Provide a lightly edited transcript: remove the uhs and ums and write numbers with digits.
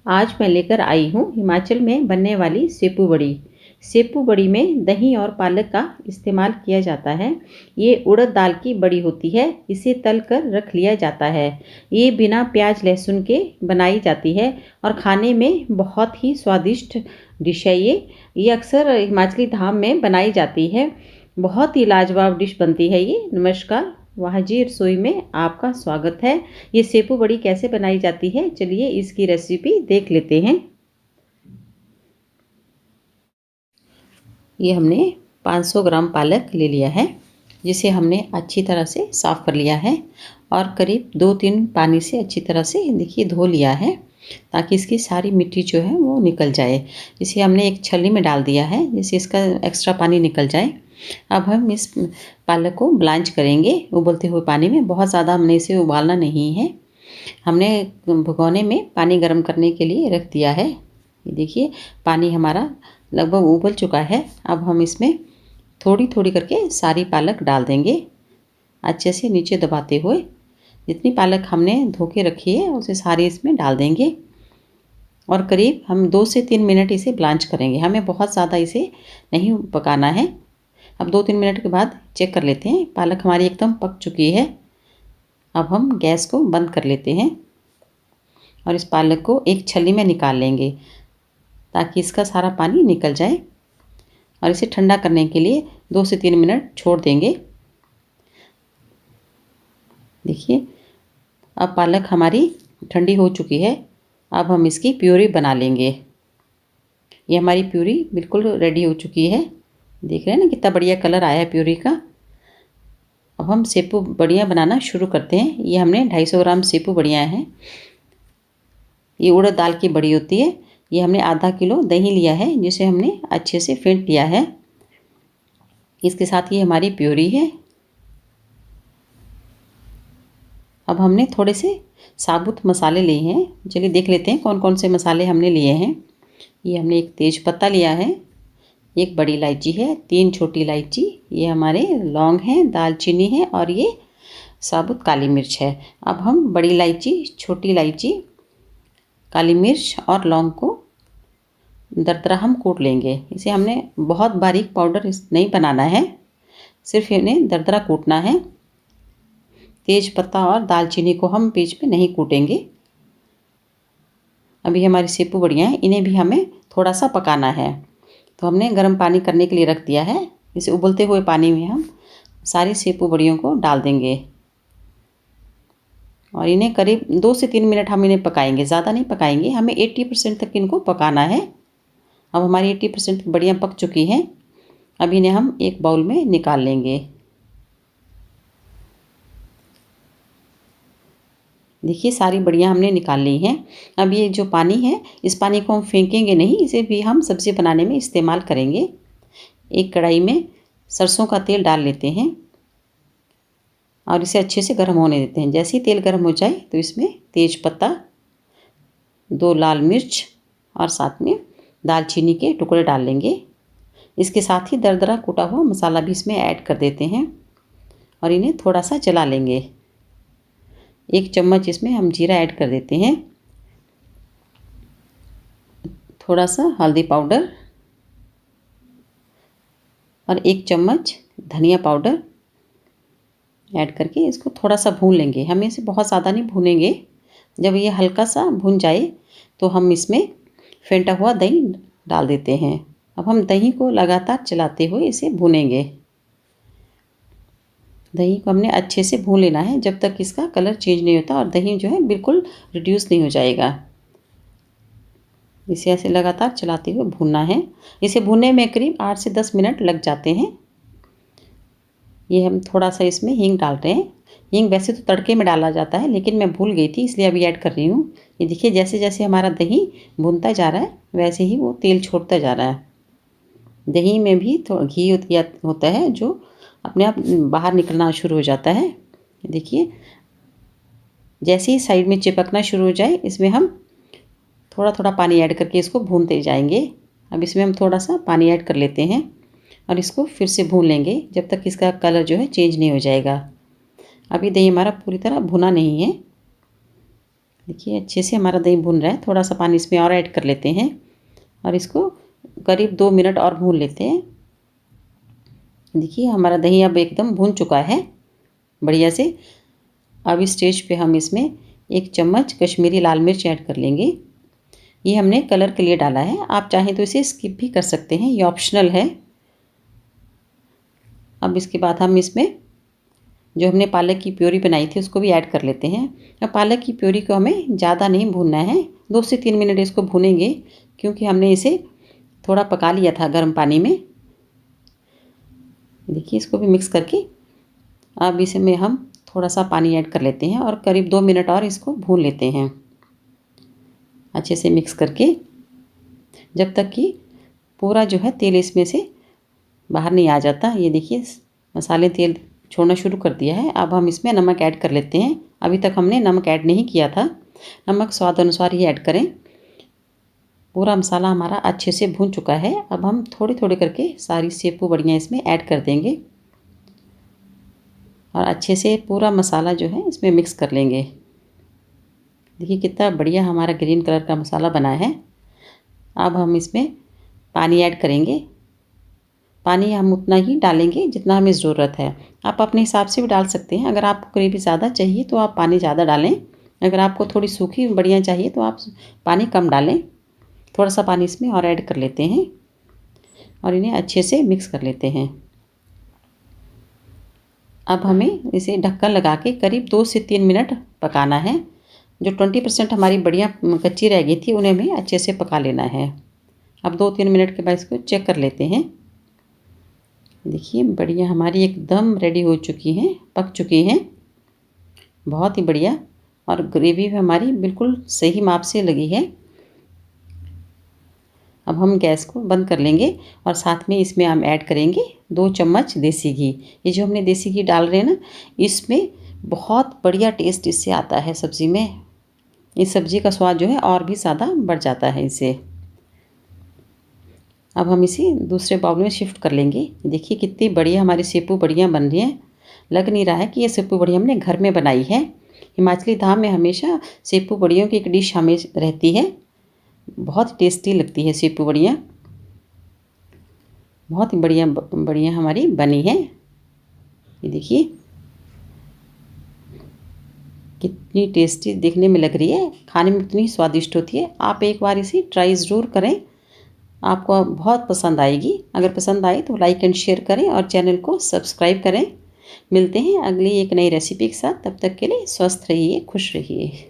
आज मैं लेकर आई हूँ हिमाचल में बनने वाली सेपू बड़ी। सेपू बड़ी में दही और पालक का इस्तेमाल किया जाता है। ये उड़द दाल की बड़ी होती है, इसे तल कर रख लिया जाता है। ये बिना प्याज लहसुन के बनाई जाती है और खाने में बहुत ही स्वादिष्ट डिश है ये अक्सर हिमाचली धाम में बनाई जाती है। बहुत ही लाजवाब डिश बनती है ये। नमस्कार, वाहजी रसोई में आपका स्वागत है। ये सेपू बड़ी कैसे बनाई जाती है, चलिए इसकी रेसिपी देख लेते हैं। ये हमने 500 ग्राम पालक ले लिया है, जिसे हमने अच्छी तरह से साफ़ कर लिया है और करीब 2-3 पानी से अच्छी तरह से देखिए धो लिया है, ताकि इसकी सारी मिट्टी जो है वो निकल जाए। इसे हमने एक छलनी में डाल दिया है, जिससे इसका एक्स्ट्रा पानी निकल जाए। अब हम इस पालक को ब्लांच करेंगे उबलते हुए पानी में। बहुत ज़्यादा हमने इसे उबालना नहीं है। हमने भगोने में पानी गर्म करने के लिए रख दिया है। ये देखिए पानी हमारा लगभग उबल चुका है। अब हम इसमें थोड़ी थोड़ी करके सारी पालक डाल देंगे, अच्छे से नीचे दबाते हुए। जितनी पालक हमने धो के रखी है उसे सारी इसमें डाल देंगे और करीब हम 2 से 3 मिनट इसे ब्लांच करेंगे। हमें बहुत ज़्यादा इसे नहीं पकाना है। अब 2-3 मिनट के बाद चेक कर लेते हैं। पालक हमारी एकदम पक चुकी है। अब हम गैस को बंद कर लेते हैं और इस पालक को एक छलनी में निकाल लेंगे, ताकि इसका सारा पानी निकल जाए। और इसे ठंडा करने के लिए 2 से 3 मिनट छोड़ देंगे। देखिए अब पालक हमारी ठंडी हो चुकी है। अब हम इसकी प्यूरी बना लेंगे। ये हमारी प्यूरी बिल्कुल रेडी हो चुकी है। देख रहे हैं ना कितना बढ़िया कलर आया है प्यूरी का। अब हम सेपू बड़ियाँ बनाना शुरू करते हैं। ये हमने 250 ग्राम सेपू बड़ियाँ हैं। ये उड़द दाल की बड़ी होती है। ये हमने आधा किलो दही लिया है, जिसे हमने अच्छे से फेंट लिया है। इसके साथ ये हमारी प्यूरी है। अब हमने थोड़े से साबुत मसाले लिए हैं। चलिए देख लेते हैं कौन कौन से मसाले हमने लिए हैं। ये हमने एक तेज पत्ता लिया है, एक बड़ी इलायची है, 3 छोटी इलायची, ये हमारे लौंग हैं, दालचीनी है और ये साबुत काली मिर्च है। अब हम बड़ी इलायची, छोटी इलायची, काली मिर्च और लौंग को दरदरा हम कूट लेंगे। इसे हमने बहुत बारीक पाउडर नहीं बनाना है, सिर्फ इन्हें दरदरा कूटना है। तेज पत्ता और दालचीनी को हम बीच में नहीं कूटेंगे। अभी हमारी सेपू बड़ियाँ हैं, इन्हें भी हमें थोड़ा सा पकाना है। तो हमने गर्म पानी करने के लिए रख दिया है। इसे उबलते हुए पानी में हम सारी सेपू बड़ियों को डाल देंगे और इन्हें करीब 2 से 3 मिनट हम इन्हें पकाएंगे। ज़्यादा नहीं पकाएंगे, हमें 80% तक इनको पकाना है। अब हमारी 80% बड़ियाँ पक चुकी हैं। अब इन्हें हम एक बाउल में निकाल लेंगे। देखिए सारी बड़ियाँ हमने निकाल ली हैं। अब ये जो पानी है, इस पानी को हम फेंकेंगे नहीं, इसे भी हम सब्ज़ी बनाने में इस्तेमाल करेंगे। एक कढ़ाई में सरसों का तेल डाल लेते हैं और इसे अच्छे से गर्म होने देते हैं। जैसे ही तेल गर्म हो जाए तो इसमें तेज पत्ता, 2 लाल मिर्च और साथ में दालचीनी के टुकड़े डाल लेंगे। इसके साथ ही दरदरा कूटा हुआ मसाला भी इसमें ऐड कर देते हैं और इन्हें थोड़ा सा चला लेंगे। 1 चम्मच इसमें हम जीरा ऐड कर देते हैं, थोड़ा सा हल्दी पाउडर और 1 चम्मच धनिया पाउडर ऐड करके इसको थोड़ा सा भून लेंगे। हम इसे बहुत ज़्यादा नहीं भूनेंगे। जब ये हल्का सा भून जाए तो हम इसमें फेंटा हुआ दही डाल देते हैं। अब हम दही को लगातार चलाते हुए इसे भूनेंगे। दही को हमने अच्छे से भून लेना है जब तक इसका कलर चेंज नहीं होता और दही जो है बिल्कुल रिड्यूस नहीं हो जाएगा। इसे ऐसे लगातार चलाते हुए भूनना है। इसे भूनने में करीब 8 से 10 मिनट लग जाते हैं। ये हम थोड़ा सा इसमें हींग डाल रहे हैं। हींग वैसे तो तड़के में डाला जाता है, लेकिन मैं भूल गई थी इसलिए अभी ऐड कर रही हूँ। ये देखिए जैसे जैसे हमारा दही भूनता जा रहा है, वैसे ही वो तेल छोड़ता जा रहा है। दही में भी थोड़ा घी होता है जो अपने आप बाहर निकलना शुरू हो जाता है। देखिए जैसे ही साइड में चिपकना शुरू हो जाए, इसमें हम थोड़ा थोड़ा पानी ऐड करके इसको भूनते जाएंगे। अब इसमें हम थोड़ा सा पानी ऐड कर लेते हैं और इसको फिर से भून लेंगे जब तक इसका कलर जो है चेंज नहीं हो जाएगा। अभी दही हमारा पूरी तरह भुना नहीं है। देखिए अच्छे से हमारा दही भुन रहा है। थोड़ा सा पानी इसमें और ऐड कर लेते हैं और इसको करीब 2 मिनट और भून लेते हैं। देखिए हमारा दही अब एकदम भुन चुका है बढ़िया से। अब इस स्टेज पे हम इसमें 1 चम्मच कश्मीरी लाल मिर्च ऐड कर लेंगे। ये हमने कलर के लिए डाला है, आप चाहें तो इसे स्किप भी कर सकते हैं, ये ऑप्शनल है। अब इसके बाद हम इसमें जो हमने पालक की प्योरी बनाई थी उसको भी ऐड कर लेते हैं। अब पालक की प्योरी को हमें ज़्यादा नहीं भूनना है, 2 से 3 मिनट इसको भूनेंगे क्योंकि हमने इसे थोड़ा पका लिया था गर्म पानी में। देखिए इसको भी मिक्स करके अब इसमें हम थोड़ा सा पानी ऐड कर लेते हैं और करीब 2 मिनट और इसको भून लेते हैं अच्छे से मिक्स करके, जब तक कि पूरा जो है तेल इसमें से बाहर नहीं आ जाता। ये देखिए मसाले तेल छोड़ना शुरू कर दिया है। अब हम इसमें नमक ऐड कर लेते हैं। अभी तक हमने नमक ऐड नहीं किया था, नमक स्वाद अनुसार ही ऐड करें। पूरा मसाला हमारा अच्छे से भून चुका है। अब हम थोड़ी थोड़ी करके सारी सेपू बड़ियाँ इसमें ऐड कर देंगे और अच्छे से पूरा मसाला जो है इसमें मिक्स कर लेंगे। देखिए कितना बढ़िया हमारा ग्रीन कलर का मसाला बना है। अब हम इसमें पानी ऐड करेंगे। पानी हम उतना ही डालेंगे जितना हमें ज़रूरत है। आप अपने हिसाब से भी डाल सकते हैं। अगर आपको ग्रेवी ज़्यादा चाहिए तो आप पानी ज़्यादा डालें, अगर आपको थोड़ी सूखी बढ़िया चाहिए तो आप पानी कम डालें। थोड़ा सा पानी इसमें और ऐड कर लेते हैं और इन्हें अच्छे से मिक्स कर लेते हैं। अब हमें इसे ढक्कन लगा के करीब 2 से 3 मिनट पकाना है। जो 20% हमारी बढ़िया कच्ची रह गई थी उन्हें हमें अच्छे से पका लेना है। अब 2-3 मिनट के बाद इसको चेक कर लेते हैं। देखिए बढ़िया हमारी एकदम रेडी हो चुकी हैं, पक चुकी हैं, बहुत ही बढ़िया। और ग्रेवी भी हमारी बिल्कुल सही माप से लगी है। अब हम गैस को बंद कर लेंगे और साथ में इसमें हम ऐड करेंगे 2 चम्मच देसी घी। ये जो हमने देसी घी डाल रहे हैं ना, इसमें बहुत बढ़िया टेस्ट इससे आता है सब्ज़ी में। इस सब्ज़ी का स्वाद जो है और भी ज़्यादा बढ़ जाता है इससे। अब हम इसे दूसरे बाउल में शिफ्ट कर लेंगे। देखिए कितनी बढ़िया हमारी सेपू बढ़िया बन रही हैं। लग नहीं रहा है कि ये सेपू बढ़िया हमने घर में बनाई है। हिमाचली धाम में हमेशा सेपू बढ़ियों की एक डिश हमेशा रहती है, बहुत टेस्टी लगती है सेपू बढ़िया। बहुत ही बढ़िया बढ़िया हमारी बनी है। ये देखिए कितनी टेस्टी देखने में लग रही है, खाने में इतनी स्वादिष्ट होती है। आप एक बार इसे ट्राई ज़रूर करें, आपको बहुत पसंद आएगी। अगर पसंद आए तो लाइक एंड शेयर करें और चैनल को सब्सक्राइब करें। मिलते हैं अगली एक नई रेसिपी के साथ, तब तक के लिए स्वस्थ रहिए, खुश रहिए।